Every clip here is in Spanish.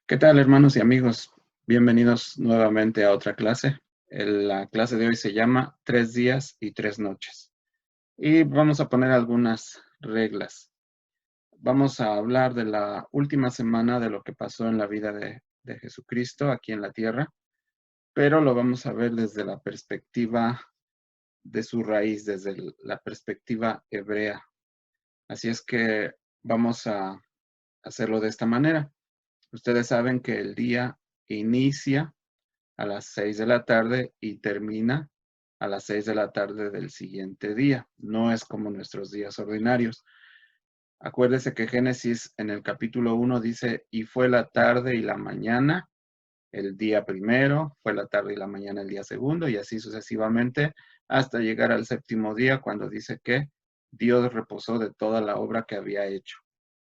¿Qué tal, hermanos y amigos? Bienvenidos nuevamente a otra clase. La clase de hoy se llama 3 días y 3 noches. Y vamos a poner algunas reglas. Vamos a hablar de la última semana de lo que pasó en la vida de Jesucristo aquí en la tierra, pero lo vamos a ver desde la perspectiva de su raíz, desde la perspectiva hebrea. Así es que vamos a hacerlo de esta manera. Ustedes saben que el día inicia a las 6 de la tarde y termina a las 6 de la tarde del siguiente día. No es como nuestros días ordinarios. Acuérdese que Génesis en el capítulo 1 dice, y fue la tarde y la mañana el día primero, fue la tarde y la mañana el día segundo, y así sucesivamente hasta llegar al séptimo día cuando dice que Dios reposó de toda la obra que había hecho.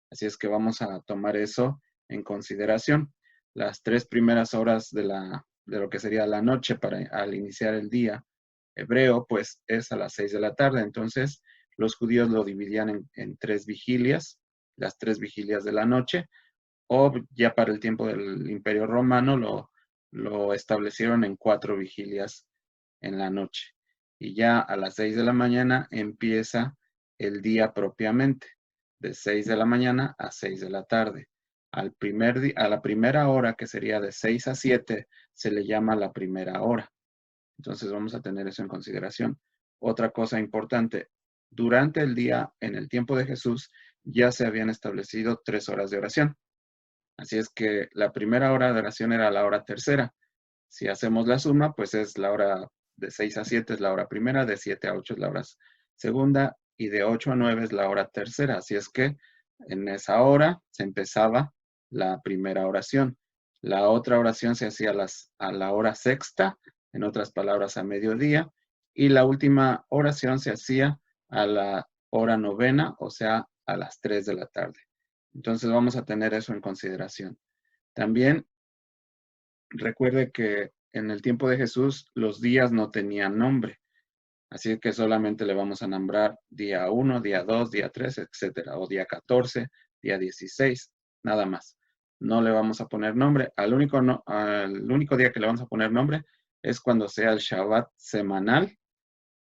Así es que vamos a tomar eso en consideración. Las 3 primeras horas de lo que sería la noche al iniciar el día hebreo, pues es a las 6 de la tarde. Entonces, los judíos lo dividían en 3 vigilias, las 3 vigilias de la noche, o ya para el tiempo del Imperio Romano lo establecieron en 4 vigilias en la noche. Y ya a las 6 de la mañana empieza el día propiamente, de 6 de la mañana a 6 de la tarde. A la primera hora, que sería de 6 a 7, se le llama la primera hora. Entonces vamos a tener eso en consideración. Otra cosa importante, durante el día, en el tiempo de Jesús, ya se habían establecido 3 horas de oración. Así es que la primera hora de oración era la hora tercera. Si hacemos la suma, pues es la hora de 6 a 7 es la hora primera, de 7 a 8 es la hora segunda y de 8 a 9 es la hora tercera. Así es que en esa hora se empezaba la primera oración. La otra oración se hacía a la hora sexta, en otras palabras a mediodía, y la última oración se hacía a la hora novena, o sea, a las 3 de la tarde. Entonces vamos a tener eso en consideración. También recuerde que en el tiempo de Jesús los días no tenían nombre, así que solamente le vamos a nombrar día 1, día 2, día 3, etcétera, o día 14, día 16, nada más. No le vamos a poner nombre. Al único día que le vamos a poner nombre es cuando sea el Shabbat semanal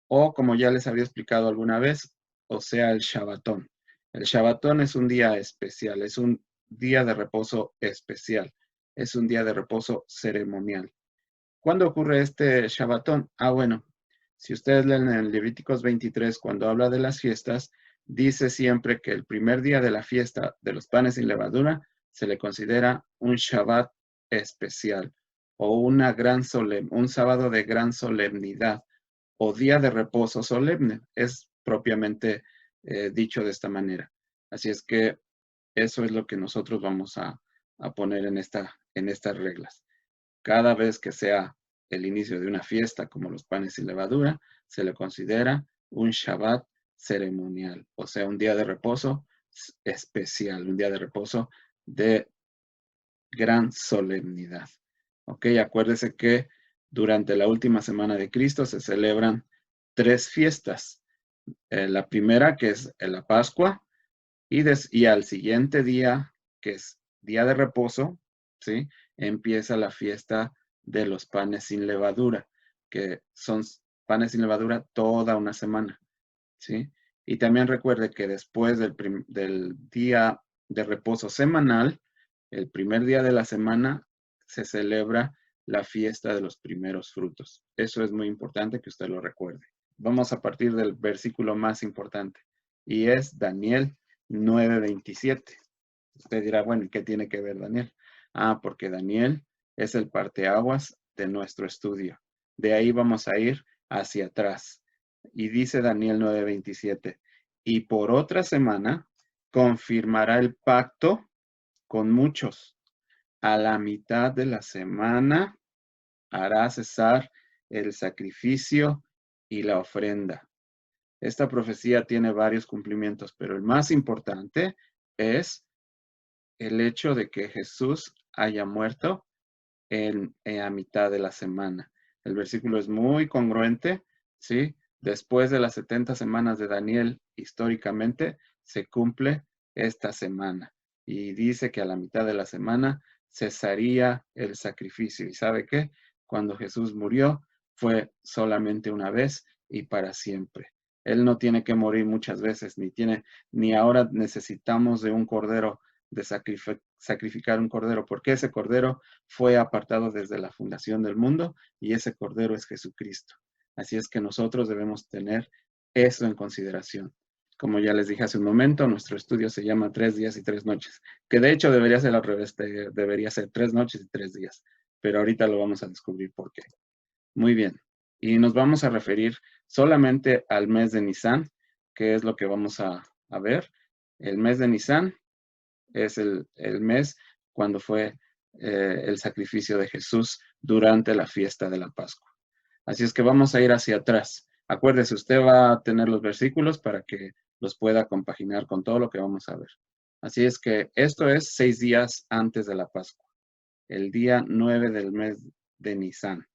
o, como ya les había explicado alguna vez, o sea el Shabbatón. El Shabbatón es un día especial, es un día de reposo especial, es un día de reposo ceremonial. ¿Cuándo ocurre este Shabbatón? Bueno, si ustedes leen en Levíticos 23, cuando habla de las fiestas, dice siempre que el primer día de la fiesta de los panes sin levadura se le considera un Shabbat especial o un sábado de gran solemnidad o día de reposo solemne. Es propiamente dicho de esta manera. Así es que eso es lo que nosotros vamos a poner en estas reglas. Cada vez que sea el inicio de una fiesta, como los panes sin levadura, se le considera un Shabbat ceremonial, o sea, un día de reposo especial, un día de reposo de gran solemnidad. Ok, acuérdese que durante la última semana de Cristo se celebran 3 fiestas. La primera, que es la Pascua, y al siguiente día, que es día de reposo, ¿sí? Empieza la fiesta de los panes sin levadura, que son panes sin levadura toda una semana, ¿sí? Y también recuerde que después del día de reposo semanal, el primer día de la semana, se celebra la fiesta de los primeros frutos. Eso es muy importante que usted lo recuerde. Vamos a partir del versículo más importante, y es Daniel 9:27. Usted dirá, bueno, ¿qué tiene que ver Daniel? Porque Daniel es el parteaguas de nuestro estudio. De ahí vamos a ir hacia atrás. Y dice Daniel 9:27, y por otra semana confirmará el pacto con muchos. A la mitad de la semana hará cesar el sacrificio y la ofrenda. Esta profecía tiene varios cumplimientos, pero el más importante es el hecho de que Jesús haya muerto a mitad de la semana. El versículo es muy congruente, ¿sí? Después de las 70 semanas de Daniel, históricamente, se cumple esta semana. Y dice que a la mitad de la semana cesaría el sacrificio. ¿Y sabe qué? Cuando Jesús murió, fue solamente una vez y para siempre. Él no tiene que morir muchas veces, ni ahora necesitamos de un cordero, de sacrificar un cordero, porque ese cordero fue apartado desde la fundación del mundo y ese cordero es Jesucristo. Así es que nosotros debemos tener eso en consideración. Como ya les dije hace un momento, nuestro estudio se llama 3 días y 3 noches, que de hecho debería ser al revés, debería ser 3 noches y 3 días, pero ahorita lo vamos a descubrir por qué. Muy bien, y nos vamos a referir solamente al mes de Nisan, que es lo que vamos a ver. El mes de Nisan es el mes cuando fue el sacrificio de Jesús durante la fiesta de la Pascua. Así es que vamos a ir hacia atrás. Acuérdese, usted va a tener los versículos para que los pueda compaginar con todo lo que vamos a ver. Así es que esto es 6 días antes de la Pascua, el día 9 del mes de Nisan,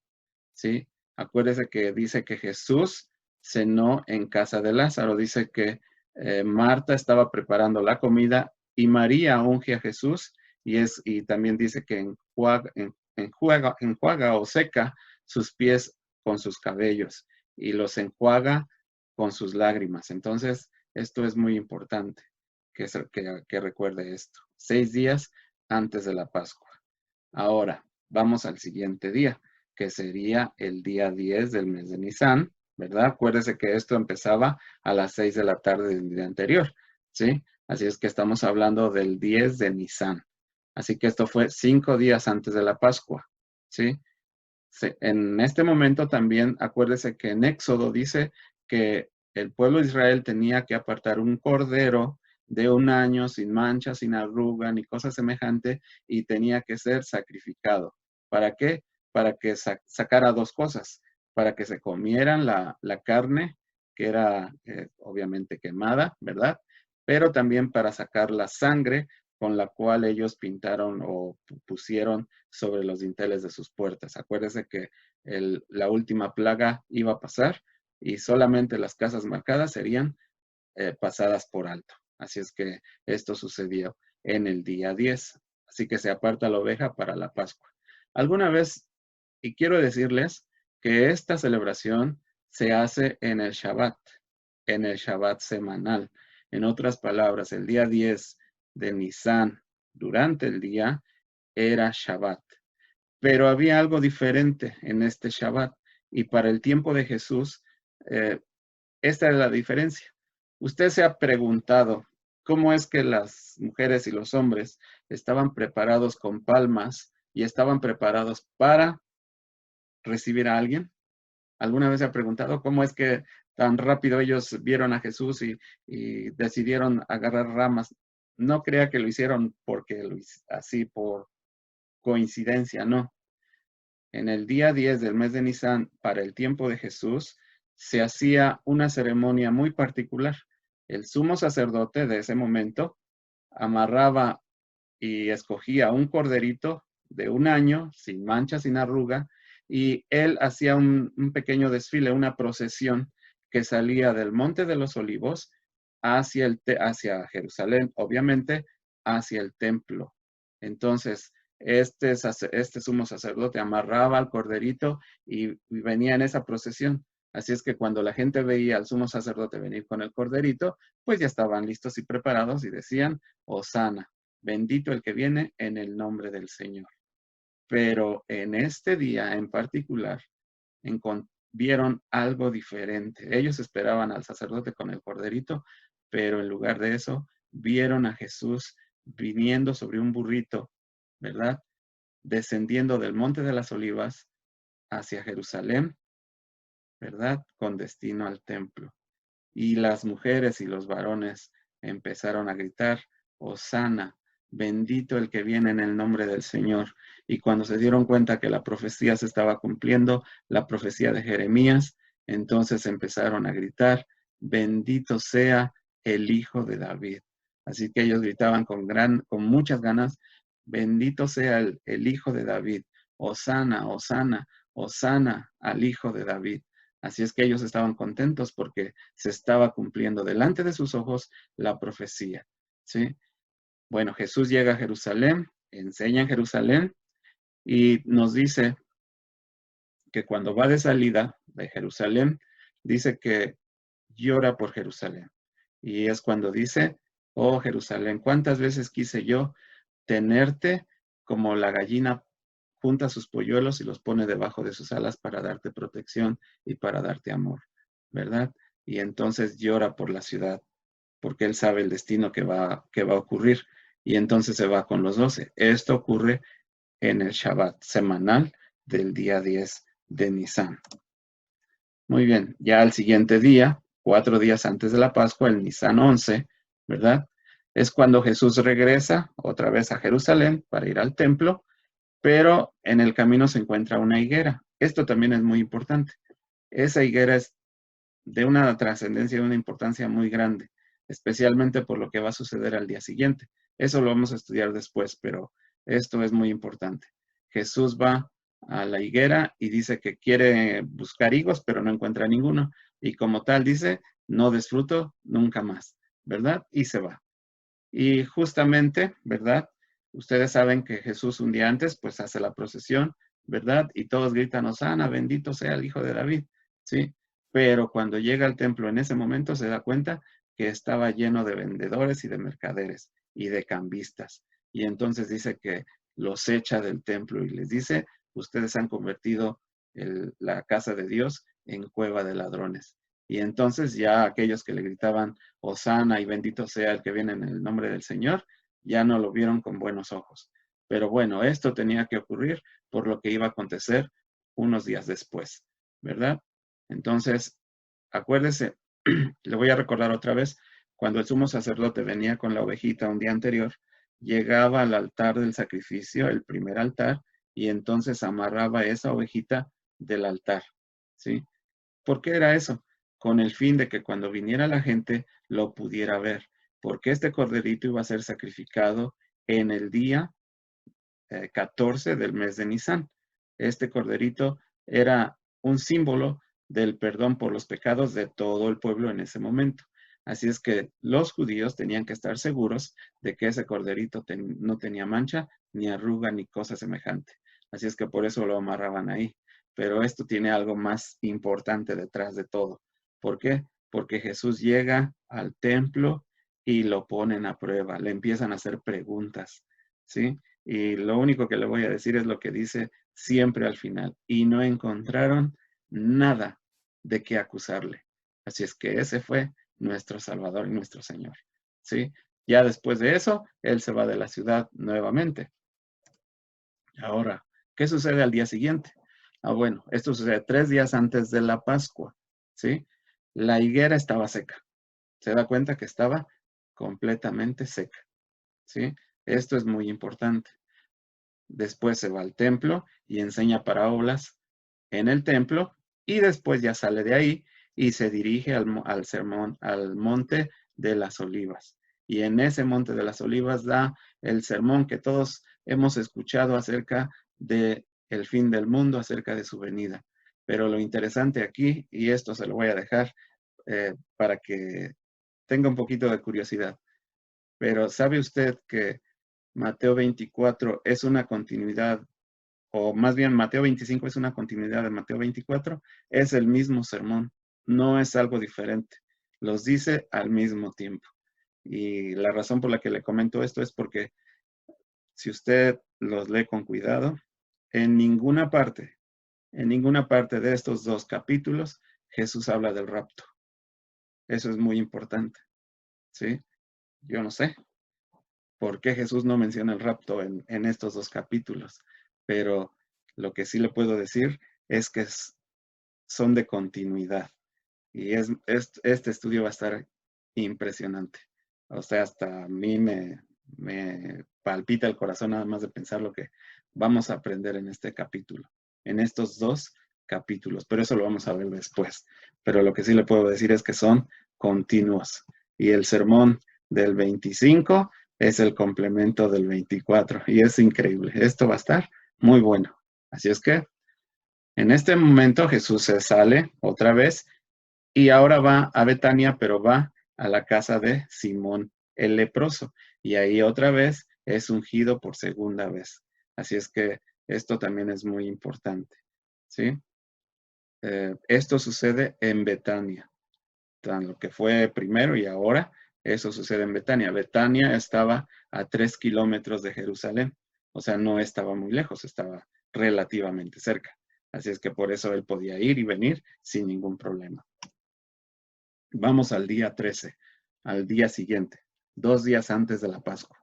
¿sí? Acuérdese que dice que Jesús cenó en casa de Lázaro. Dice que Marta estaba preparando la comida y María unge a Jesús y también dice que enjuaga o seca sus pies con sus cabellos y los enjuaga con sus lágrimas. Entonces, esto es muy importante que recuerde esto. 6 días antes de la Pascua. Ahora, vamos al siguiente día, que sería el día 10 del mes de Nisan, ¿verdad? Acuérdese que esto empezaba a las 6 de la tarde del día anterior, ¿sí? Así es que estamos hablando del 10 de Nisan. Así que esto fue 5 días antes de la Pascua, ¿sí? En este momento también acuérdese que en Éxodo dice que el pueblo de Israel tenía que apartar un cordero de 1 año sin mancha, sin arruga, ni cosa semejante, y tenía que ser sacrificado. ¿Para qué? Para que sacara 2 cosas, para que se comieran la carne, que era obviamente quemada, ¿verdad? Pero también para sacar la sangre con la cual ellos pintaron o pusieron sobre los dinteles de sus puertas. Acuérdense que la última plaga iba a pasar y solamente las casas marcadas serían pasadas por alto. Así es que esto sucedió en el día 10. Así que se aparta la oveja para la Pascua. Alguna vez, y quiero decirles que esta celebración se hace en el Shabbat semanal. En otras palabras, el día 10 de Nisan durante el día era Shabbat. Pero había algo diferente en este Shabbat y para el tiempo de Jesús, esta es la diferencia. Usted se ha preguntado cómo es que las mujeres y los hombres estaban preparados con palmas y estaban preparados para recibir a alguien. ¿Alguna vez se ha preguntado cómo es que tan rápido ellos vieron a Jesús y decidieron agarrar ramas? No crea que lo hicieron porque así por coincidencia, no. En el día 10 del mes de Nisan, para el tiempo de Jesús, se hacía una ceremonia muy particular. El sumo sacerdote de ese momento amarraba y escogía un corderito de 1 año, sin mancha, sin arruga, y él hacía un pequeño desfile, una procesión que salía del Monte de los Olivos hacia Jerusalén, obviamente hacia el templo. Entonces, este sumo sacerdote amarraba al corderito y venía en esa procesión. Así es que cuando la gente veía al sumo sacerdote venir con el corderito, pues ya estaban listos y preparados y decían, Hosana, bendito el que viene en el nombre del Señor. Pero en este día en particular, vieron algo diferente. Ellos esperaban al sacerdote con el corderito, pero en lugar de eso, vieron a Jesús viniendo sobre un burrito, ¿verdad? Descendiendo del Monte de las Olivas hacia Jerusalén, ¿verdad? Con destino al templo. Y las mujeres y los varones empezaron a gritar, Hosana, bendito el que viene en el nombre del Señor. Y cuando se dieron cuenta que la profecía se estaba cumpliendo, la profecía de Jeremías, entonces empezaron a gritar, bendito sea el Hijo de David. Así que ellos gritaban con muchas ganas, bendito sea el Hijo de David. Hosana, Hosana, Hosana al Hijo de David. Así es que ellos estaban contentos porque se estaba cumpliendo delante de sus ojos la profecía, ¿sí? Bueno, Jesús llega a Jerusalén enseña en Jerusalén y nos dice que cuando va de salida de Jerusalén, dice que llora por Jerusalén. Y es cuando dice, oh Jerusalén, ¿cuántas veces quise yo tenerte como la gallina junta sus polluelos y los pone debajo de sus alas para darte protección y para darte amor, ¿verdad? Y entonces llora por la ciudad, porque él sabe el destino que va a ocurrir. Y entonces se va con los 12. Esto ocurre en el Shabbat semanal del día 10 de Nisan. Muy bien, ya al siguiente día, 4 días antes de la Pascua, el Nisan 11, ¿verdad? Es cuando Jesús regresa otra vez a Jerusalén para ir al templo, pero en el camino se encuentra una higuera. Esto también es muy importante. Esa higuera es de una trascendencia y una importancia muy grande, especialmente por lo que va a suceder al día siguiente. Eso lo vamos a estudiar después, pero esto es muy importante. Jesús va a la higuera y dice que quiere buscar higos, pero no encuentra ninguno. Y como tal dice, no des fruto nunca más, ¿verdad? Y se va. Y justamente, ¿verdad? Ustedes saben que Jesús un día antes, pues hace la procesión, ¿verdad? Y todos gritan, Hosana, bendito sea el Hijo de David, ¿sí? Pero cuando llega al templo en ese momento se da cuenta que estaba lleno de vendedores y de mercaderes y de cambistas. Y entonces dice que los echa del templo y les dice, ustedes han convertido la casa de Dios en cueva de ladrones. Y entonces ya aquellos que le gritaban, Hosana y bendito sea el que viene en el nombre del Señor, ya no lo vieron con buenos ojos. Pero bueno, esto tenía que ocurrir por lo que iba a acontecer unos días después, ¿verdad? Entonces, acuérdese, le voy a recordar otra vez, cuando el sumo sacerdote venía con la ovejita un día anterior, llegaba al altar del sacrificio, el primer altar, y entonces amarraba esa ovejita del altar, ¿sí? ¿Por qué era eso? Con el fin de que cuando viniera la gente lo pudiera ver, porque este corderito iba a ser sacrificado en el día 14 del mes de Nisan. Este corderito era un símbolo del perdón por los pecados de todo el pueblo en ese momento. Así es que los judíos tenían que estar seguros de que ese corderito no tenía mancha, ni arruga, ni cosa semejante. Así es que por eso lo amarraban ahí. Pero esto tiene algo más importante detrás de todo. ¿Por qué? Porque Jesús llega al templo y lo ponen a prueba, le empiezan a hacer preguntas, ¿sí? Y lo único que le voy a decir es lo que dice siempre al final. Y no encontraron nada de qué acusarle. Así es que ese fue nuestro Salvador y nuestro Señor. ¿Sí? Ya después de eso, Él se va de la ciudad nuevamente. Ahora, ¿qué sucede al día siguiente? Bueno, esto sucede 3 días antes de la Pascua. ¿Sí? La higuera estaba seca. Se da cuenta que estaba completamente seca. ¿Sí? Esto es muy importante. Después se va al templo y enseña parábolas en el templo y después ya sale de ahí y se dirige al sermón, al monte de las olivas. Y en ese monte de las olivas da el sermón que todos hemos escuchado acerca de el fin del mundo, acerca de su venida. Pero lo interesante aquí, y esto se lo voy a dejar para que tenga un poquito de curiosidad, pero ¿sabe usted que Mateo 24 es una continuidad, o más bien Mateo 25 es una continuidad de Mateo 24? Es el mismo sermón, no es algo diferente. Los dice al mismo tiempo. Y la razón por la que le comento esto es porque si usted los lee con cuidado, en en ninguna parte de estos dos capítulos, Jesús habla del rapto. Eso es muy importante, ¿sí? Yo no sé por qué Jesús no menciona el rapto en estos dos capítulos, pero lo que sí le puedo decir es que son de continuidad y este estudio va a estar impresionante. O sea, hasta a mí me palpita el corazón nada más de pensar lo que vamos a aprender en este capítulo, en estos dos capítulos, pero eso lo vamos a ver después. Pero lo que sí le puedo decir es que son continuos y el sermón del 25 es el complemento del 24 y es increíble. Esto va a estar muy bueno. Así es que en este momento Jesús se sale otra vez y ahora va a Betania, pero va a la casa de Simón el leproso. Y ahí otra vez es ungido por segunda vez. Así es que esto también es muy importante, ¿sí? Esto sucede en Betania, tan lo que fue primero y ahora, eso sucede en Betania. Betania estaba a 3 kilómetros de Jerusalén, o sea, no estaba muy lejos, estaba relativamente cerca. Así es que por eso él podía ir y venir sin ningún problema. Vamos al día 13, al día siguiente, 2 días antes de la Pascua.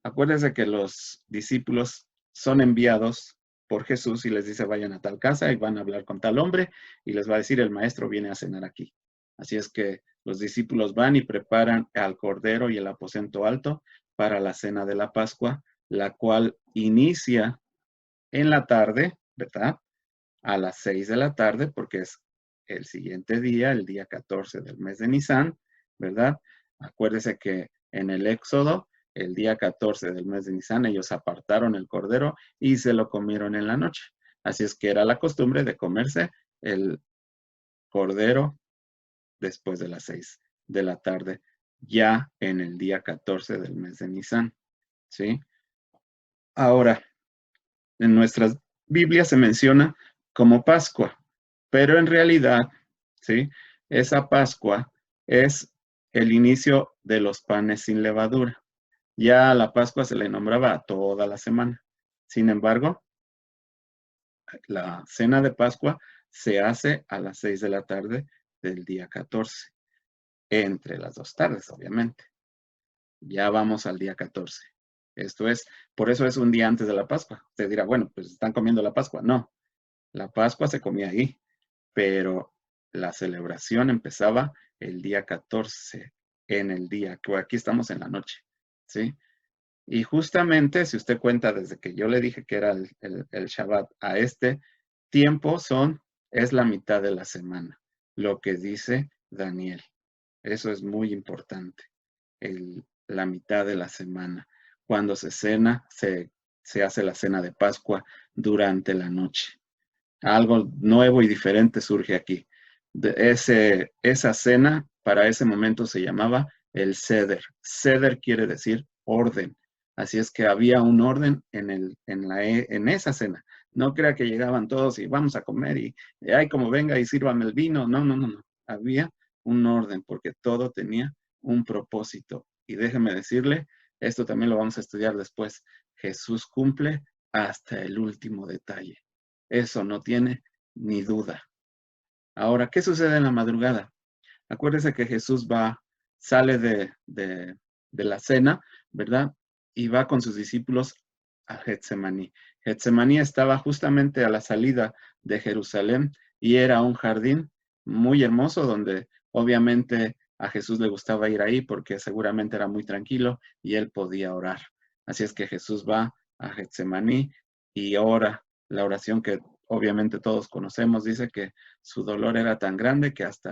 Acuérdense que los discípulos son enviados por Jesús y les dice vayan a tal casa y van a hablar con tal hombre y les va a decir el maestro viene a cenar aquí. Así es que los discípulos van y preparan al cordero y el aposento alto para la cena de la Pascua, la cual inicia en la tarde, ¿verdad? A las 6 de la tarde, porque es el siguiente día, el día 14 del mes de Nisan, ¿verdad? Acuérdese que en el Éxodo, el día 14 del mes de Nisan, ellos apartaron el cordero y se lo comieron en la noche. Así es que era la costumbre de comerse el cordero después de las 6 de la tarde, ya en el día 14 del mes de Nisan, ¿sí? Ahora, en nuestras Biblias se menciona como Pascua, pero en realidad, ¿sí? Esa Pascua es el inicio de los panes sin levadura. Ya a la Pascua se le nombraba a toda la semana. Sin embargo, la cena de Pascua se hace a las 6 de la tarde del día 14, entre las dos tardes, obviamente. Ya vamos al día 14. Esto es, por eso es un día antes de la Pascua. Usted dirá, bueno, pues están comiendo la Pascua. No, la Pascua se comía ahí, pero la celebración empezaba el día 14, en el día, que aquí estamos en la noche, ¿sí? Y justamente, si usted cuenta desde que yo le dije que era el Shabbat a este tiempo, es la mitad de la semana, lo que dice Daniel. Eso es muy importante, la mitad de la semana. Cuando se cena, se hace la cena de Pascua durante la noche. Algo nuevo y diferente surge aquí. Esa cena, para ese momento se llamaba el Seder. Seder quiere decir orden. Así es que había un orden en esa cena. No crea que llegaban todos y vamos a comer y ay, como venga y sírvame el vino. No, no, no, no. Había un orden porque todo tenía un propósito. Y déjeme decirle, esto también lo vamos a estudiar después. Jesús cumple hasta el último detalle. Eso no tiene ni duda. Ahora, ¿qué sucede en la madrugada? Acuérdese que Jesús sale de la cena, ¿verdad? Y va con sus discípulos a Getsemaní. Getsemaní estaba justamente a la salida de Jerusalén y era un jardín muy hermoso donde obviamente a Jesús le gustaba ir ahí porque seguramente era muy tranquilo y él podía orar. Así es que Jesús va a Getsemaní y ora la oración que obviamente todos conocemos. Dice que su dolor era tan grande que hasta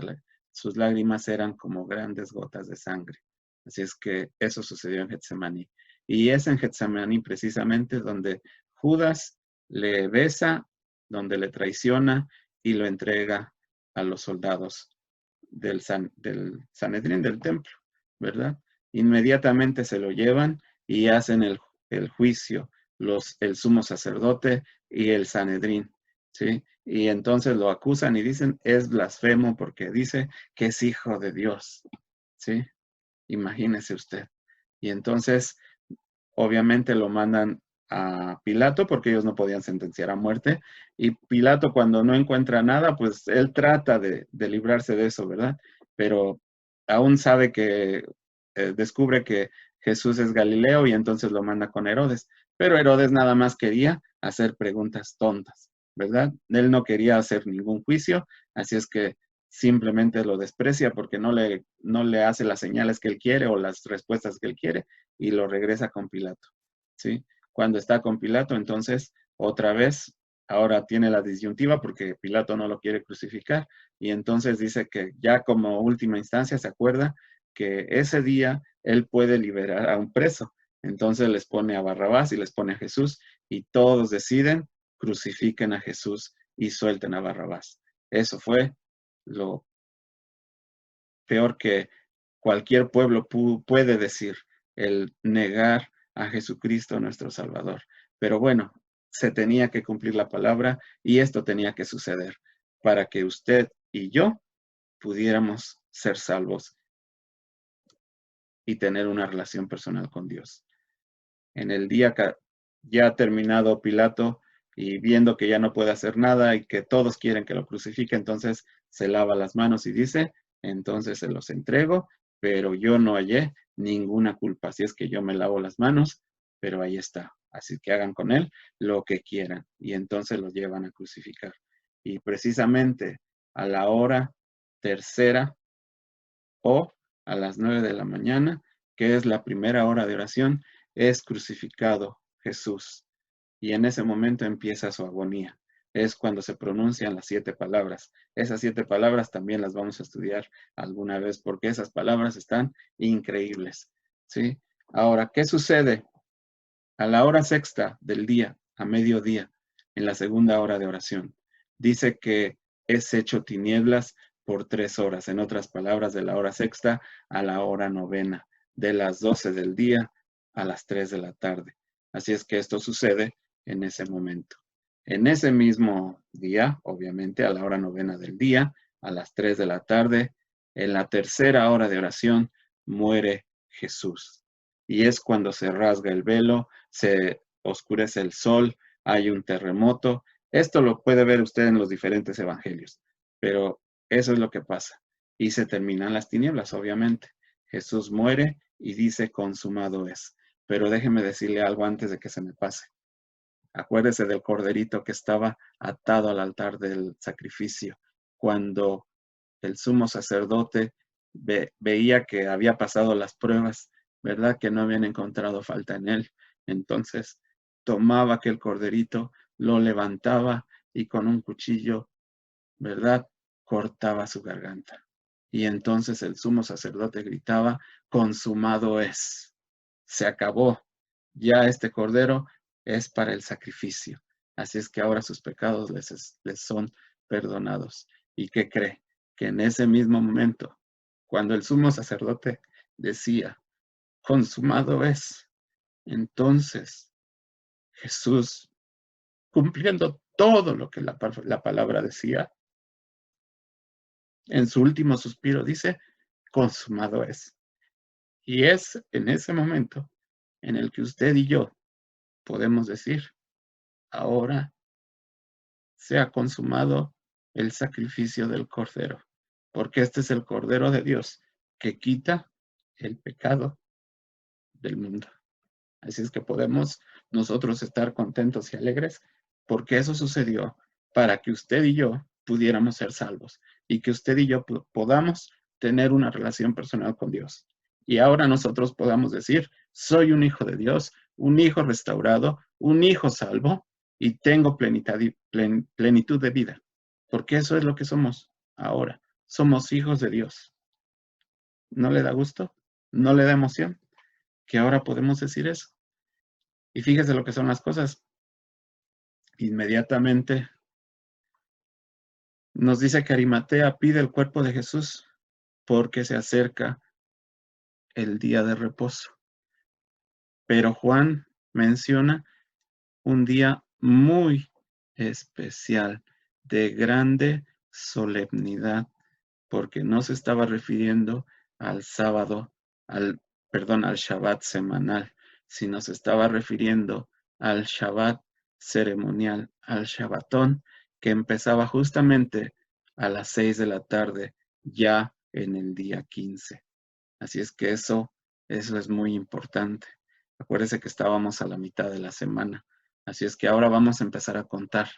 sus lágrimas eran como grandes gotas de sangre. Así es que eso sucedió en Getsemaní. Y es en Getsemaní precisamente donde Judas le besa, donde le traiciona y lo entrega a los soldados del Sanedrín, del templo, ¿verdad? Inmediatamente se lo llevan y hacen el juicio, el sumo sacerdote y el Sanedrín, ¿sí? Y entonces lo acusan y dicen, es blasfemo porque dice que es hijo de Dios, ¿sí? Imagínese usted. Y entonces, obviamente lo mandan a Pilato porque ellos no podían sentenciar a muerte. Y Pilato cuando no encuentra nada, pues él trata de librarse de eso, ¿verdad? Pero aún sabe descubre que Jesús es Galileo y entonces lo manda con Herodes. Pero Herodes nada más quería hacer preguntas tontas, ¿verdad? Él no quería hacer ningún juicio, así es que simplemente lo desprecia porque no le hace las señales que él quiere o las respuestas que él quiere y lo regresa con Pilato, ¿sí? Cuando está con Pilato, entonces otra vez, ahora tiene la disyuntiva porque Pilato no lo quiere crucificar y entonces dice que ya como última instancia se acuerda que ese día él puede liberar a un preso. Entonces les pone a Barrabás y les pone a Jesús y todos deciden crucifiquen a Jesús y suelten a Barrabás. Eso fue lo peor que cualquier pueblo puede decir, el negar a Jesucristo nuestro Salvador. Pero bueno, se tenía que cumplir la palabra y esto tenía que suceder para que usted y yo pudiéramos ser salvos y tener una relación personal con Dios. En el día que ya ha terminado Pilato y viendo que ya no puede hacer nada y que todos quieren que lo crucifique, entonces se lava las manos y dice, entonces se los entrego, pero yo no hallé ninguna culpa, así es que yo me lavo las manos, pero ahí está. Así que hagan con él lo que quieran y entonces lo llevan a crucificar. Y precisamente a la hora tercera o a las 9 de la mañana, que es la primera hora de oración, es crucificado Jesús. Y en ese momento empieza su agonía. Es cuando se pronuncian las 7 palabras. Esas 7 palabras también las vamos a estudiar alguna vez porque esas palabras están increíbles. ¿Sí? Ahora, ¿qué sucede? A la hora sexta del día, a mediodía, en la segunda hora de oración, dice que es hecho tinieblas por 3 horas. En otras palabras, de la hora sexta a la hora novena, de las 12 del día a las 3 de la tarde. Así es que esto sucede en ese momento. En ese mismo día, obviamente, a la hora novena del día, a las 3 de la tarde, en la tercera hora de oración, muere Jesús. Y es cuando se rasga el velo, se oscurece el sol, hay un terremoto. Esto lo puede ver usted en los diferentes evangelios, pero eso es lo que pasa. Y se terminan las tinieblas, obviamente. Jesús muere y dice, consumado es. Pero déjeme decirle algo antes de que se me pase. Acuérdese del corderito que estaba atado al altar del sacrificio. Cuando el sumo sacerdote veía que había pasado las pruebas, ¿verdad? Que no habían encontrado falta en él. Entonces tomaba aquel corderito, lo levantaba y con un cuchillo, ¿verdad? Cortaba su garganta. Y entonces el sumo sacerdote gritaba, consumado es. Se acabó. Ya este cordero es para el sacrificio. Así es que ahora sus pecados les son perdonados. ¿Y qué cree? Que en ese mismo momento, cuando el sumo sacerdote decía, consumado es, entonces Jesús, cumpliendo todo lo que la palabra decía, en su último suspiro dice, consumado es. Y es en ese momento en el que usted y yo podemos decir, ahora se ha consumado el sacrificio del Cordero, porque este es el Cordero de Dios que quita el pecado del mundo. Así es que podemos nosotros estar contentos y alegres porque eso sucedió para que usted y yo pudiéramos ser salvos y que usted y yo podamos tener una relación personal con Dios. Y ahora nosotros podamos decir, soy un hijo de Dios, un hijo restaurado, un hijo salvo y tengo plenitud de vida. Porque eso es lo que somos ahora. Somos hijos de Dios. ¿No le da gusto? ¿No le da emoción? Que ahora podemos decir eso. Y fíjese lo que son las cosas. Inmediatamente nos dice que Arimatea pide el cuerpo de Jesús porque se acerca el día de reposo. Pero Juan menciona un día muy especial, de grande solemnidad, porque no se estaba refiriendo al sábado, al Shabbat semanal, sino se estaba refiriendo al Shabbat ceremonial, al Shabbatón, que empezaba justamente a las 6 de la tarde, ya en el día 15. Así es que eso es muy importante. Acuérdese que estábamos a la mitad de la semana. Así es que ahora vamos a empezar a contar.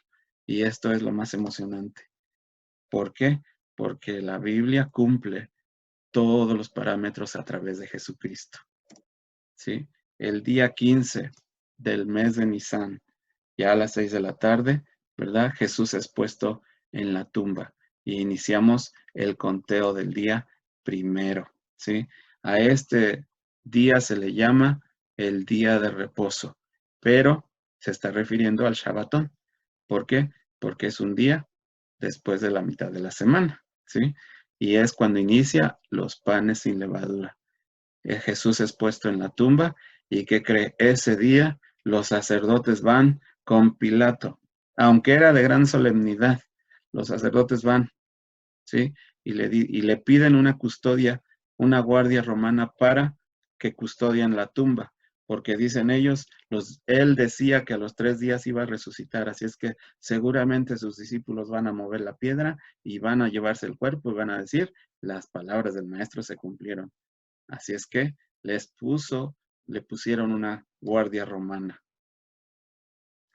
Y esto es lo más emocionante. ¿Por qué? Porque la Biblia cumple todos los parámetros a través de Jesucristo. ¿Sí? El día 15 del mes de Nisan, ya a las 6 de la tarde, ¿verdad? Jesús es puesto en la tumba y iniciamos el conteo del día primero, ¿sí? A este día se le llama el día de reposo, pero se está refiriendo al Shabbatón. ¿Por qué? Porque es un día después de la mitad de la semana, ¿sí? Y es cuando inicia los panes sin levadura. Jesús es puesto en la tumba ¿Y qué cree? Ese día los sacerdotes van con Pilato, aunque era de gran solemnidad, los sacerdotes van, ¿sí? Y le piden una custodia, una guardia romana para que custodien la tumba, porque dicen ellos, él decía que a los 3 días iba a resucitar, así es que seguramente sus discípulos van a mover la piedra y van a llevarse el cuerpo y van a decir, las palabras del maestro se cumplieron. Así es que le pusieron una guardia romana.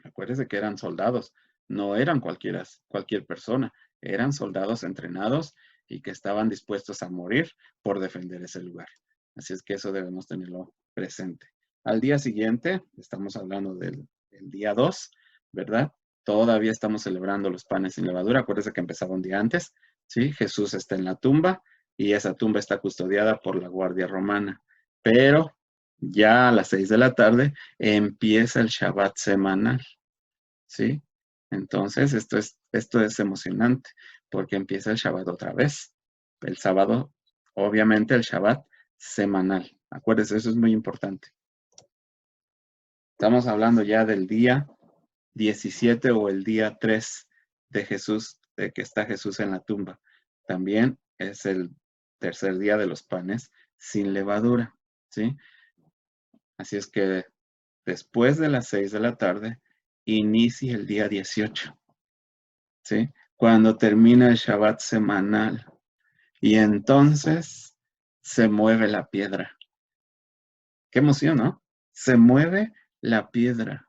Acuérdense que eran soldados, no eran cualquier persona, eran soldados entrenados y que estaban dispuestos a morir por defender ese lugar. Así es que eso debemos tenerlo presente. Al día siguiente, estamos hablando del día 2, ¿verdad? Todavía estamos celebrando los panes sin levadura. Acuérdense que empezaba un día antes, ¿sí? Jesús está en la tumba y esa tumba está custodiada por la guardia romana. Pero ya a las 6 de la tarde empieza el Shabbat semanal. ¿Sí? Entonces, esto es emocionante porque empieza el Shabbat otra vez. El sábado, obviamente, el Shabbat semanal. Acuérdense, eso es muy importante. Estamos hablando ya del día 17 o el día 3 de Jesús, de que está Jesús en la tumba. También es el tercer día de los panes sin levadura, ¿sí? Así es que después de las 6 de la tarde, inicia el día 18. ¿Sí? Cuando termina el Shabbat semanal. Y entonces se mueve la piedra. Qué emoción, ¿no? Se mueve la piedra.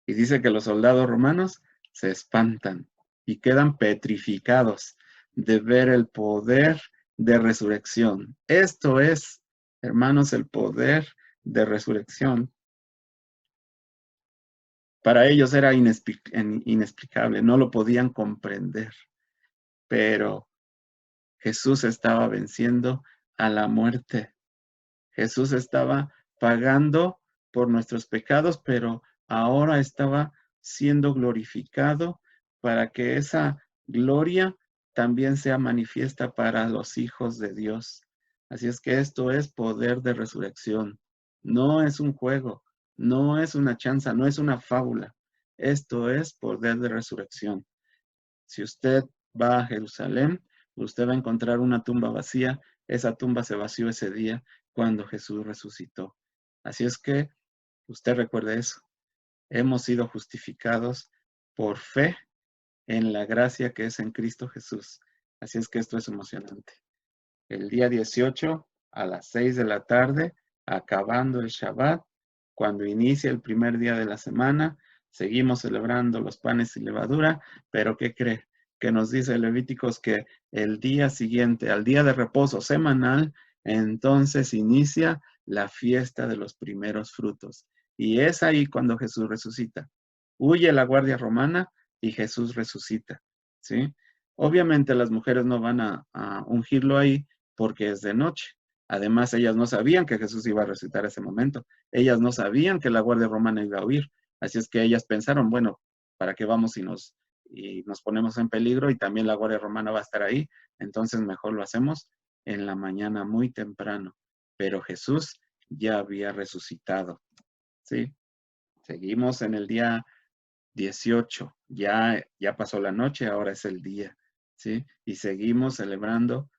Y dice que los soldados romanos se espantan y quedan petrificados de ver el poder de resurrección. Esto es, hermanos, el poder de resurrección. Para ellos era inexplicable, no lo podían comprender, pero Jesús estaba venciendo a la muerte. Jesús estaba pagando por nuestros pecados, pero ahora estaba siendo glorificado para que esa gloria también sea manifiesta para los hijos de Dios. Así es que esto es poder de resurrección. No es un juego, no es una chanza, no es una fábula. Esto es poder de resurrección. Si usted va a Jerusalén, usted va a encontrar una tumba vacía. Esa tumba se vació ese día cuando Jesús resucitó. Así es que usted recuerde eso. Hemos sido justificados por fe en la gracia que es en Cristo Jesús. Así es que esto es emocionante. El día 18 a las 6 de la tarde, acabando el Shabbat, cuando inicia el primer día de la semana, seguimos celebrando los panes sin levadura, pero ¿qué cree? Que nos dice Levíticos que el día siguiente, al día de reposo semanal, entonces inicia la fiesta de los primeros frutos. Y es ahí cuando Jesús resucita. Huye la guardia romana y Jesús resucita, ¿sí? Obviamente las mujeres no van a ungirlo ahí porque es de noche. Además, ellas no sabían que Jesús iba a resucitar ese momento. Ellas no sabían que la guardia romana iba a huir. Así es que ellas pensaron, bueno, ¿para qué vamos y nos ponemos en peligro y también la guardia romana va a estar ahí? Entonces mejor lo hacemos en la mañana muy temprano. Pero Jesús ya había resucitado. ¿Sí? Seguimos en el día 18. Ya pasó la noche, ahora es el día. ¿Sí? Y seguimos celebrando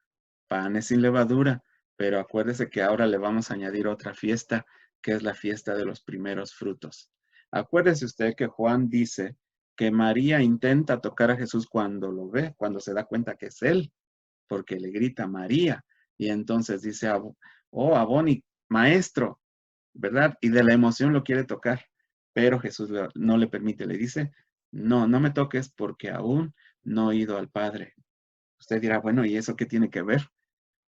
panes sin levadura, pero acuérdese que ahora le vamos a añadir otra fiesta, que es la fiesta de los primeros frutos. Acuérdese usted que Juan dice que María intenta tocar a Jesús cuando lo ve, cuando se da cuenta que es él, porque le grita María, y entonces dice, oh, Aboni, maestro, ¿verdad? Y de la emoción lo quiere tocar, pero Jesús no le permite, le dice, no, no me toques porque aún no he ido al Padre. Usted dirá, bueno, ¿y eso qué tiene que ver?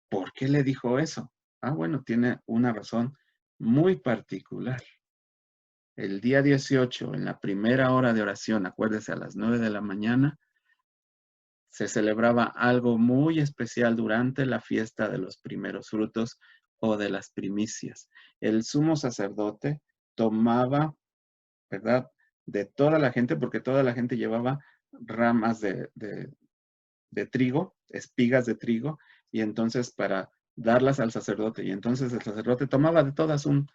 ¿Por qué le dijo eso? Ah, bueno, tiene una razón muy particular. El día 18, en la primera hora de oración, acuérdese, a las 9 de la mañana, se celebraba algo muy especial durante la fiesta de los primeros frutos o de las primicias. El sumo sacerdote tomaba, ¿verdad? De toda la gente, porque toda la gente llevaba ramas de trigo, espigas de trigo, y entonces para darlas al sacerdote. Y entonces el sacerdote tomaba de todas un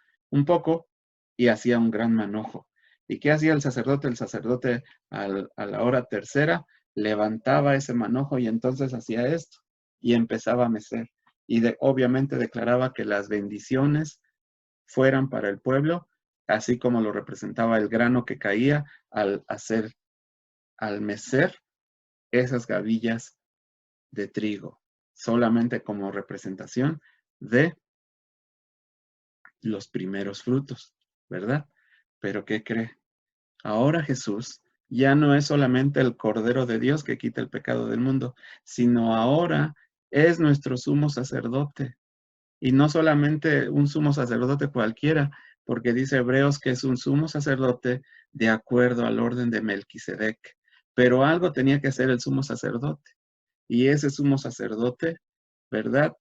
poco y hacía un gran manojo. ¿Y qué hacía el sacerdote? El sacerdote a la hora tercera levantaba ese manojo y entonces hacía esto y empezaba a mecer. Y obviamente declaraba que las bendiciones fueran para el pueblo, así como lo representaba el grano que caía al mecer esas gavillas de trigo, solamente como representación de los primeros frutos, ¿verdad? Pero ¿qué cree? Ahora Jesús ya no es solamente el Cordero de Dios que quita el pecado del mundo, sino ahora es nuestro sumo sacerdote. Y no solamente un sumo sacerdote cualquiera, porque dice Hebreos que es un sumo sacerdote de acuerdo al orden de Melquisedec. Pero algo tenía que hacer el sumo sacerdote. Y ese sumo sacerdote, ¿verdad?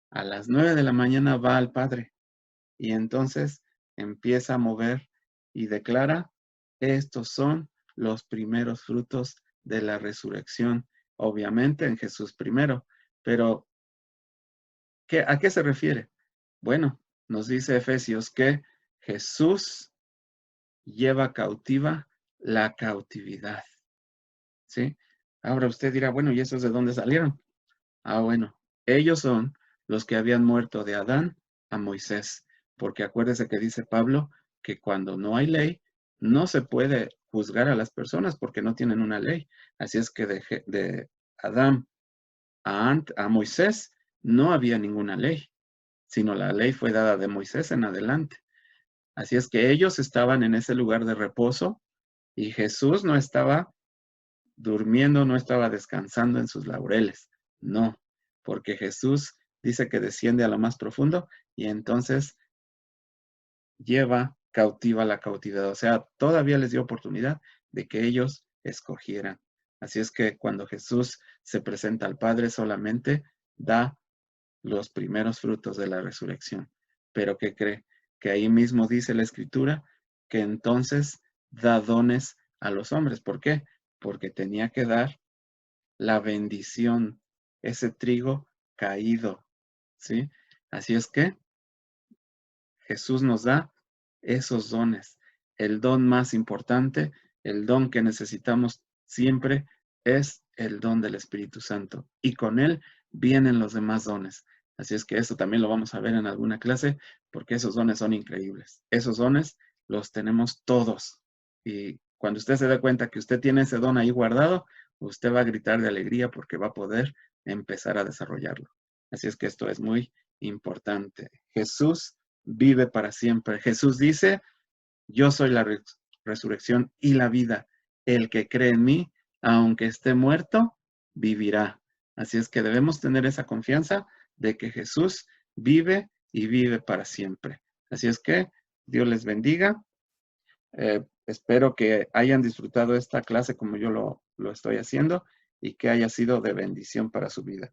A las 9 de la mañana va al Padre y entonces empieza a mover y declara, estos son los primeros frutos de la resurrección, obviamente en Jesús primero, pero ¿a qué se refiere? Bueno, nos dice Efesios que Jesús lleva cautiva la cautividad, ¿sí? Ahora usted dirá, bueno, ¿y esos de dónde salieron? Ah, bueno, ellos son los que habían muerto de Adán a Moisés, porque acuérdese que dice Pablo que cuando no hay ley, no se puede juzgar a las personas porque no tienen una ley. Así es que de Adán a Moisés no había ninguna ley, sino la ley fue dada de Moisés en adelante. Así es que ellos estaban en ese lugar de reposo y Jesús no estaba durmiendo, no estaba descansando en sus laureles, no, porque Jesús dice que desciende a lo más profundo y entonces lleva cautiva la cautividad, o sea, todavía les dio oportunidad de que ellos escogieran. Así es que cuando Jesús se presenta al Padre solamente da los primeros frutos de la resurrección. Pero ¿qué cree? Que ahí mismo dice la Escritura que entonces da dones a los hombres. ¿Por qué? Porque tenía que dar la bendición, ese trigo caído, ¿sí? Así es que Jesús nos da esos dones. El don más importante, el don que necesitamos siempre es el don del Espíritu Santo. Y con él vienen los demás dones. Así es que eso también lo vamos a ver en alguna clase porque esos dones son increíbles. Esos dones los tenemos todos. Y cuando usted se dé cuenta que usted tiene ese don ahí guardado, usted va a gritar de alegría porque va a poder empezar a desarrollarlo. Así es que esto es muy importante. Jesús vive para siempre. Jesús dice, yo soy la resurrección y la vida. El que cree en mí, aunque esté muerto, vivirá. Así es que debemos tener esa confianza de que Jesús vive y vive para siempre. Así es que Dios les bendiga. Espero que hayan disfrutado esta clase como yo lo estoy haciendo y que haya sido de bendición para su vida.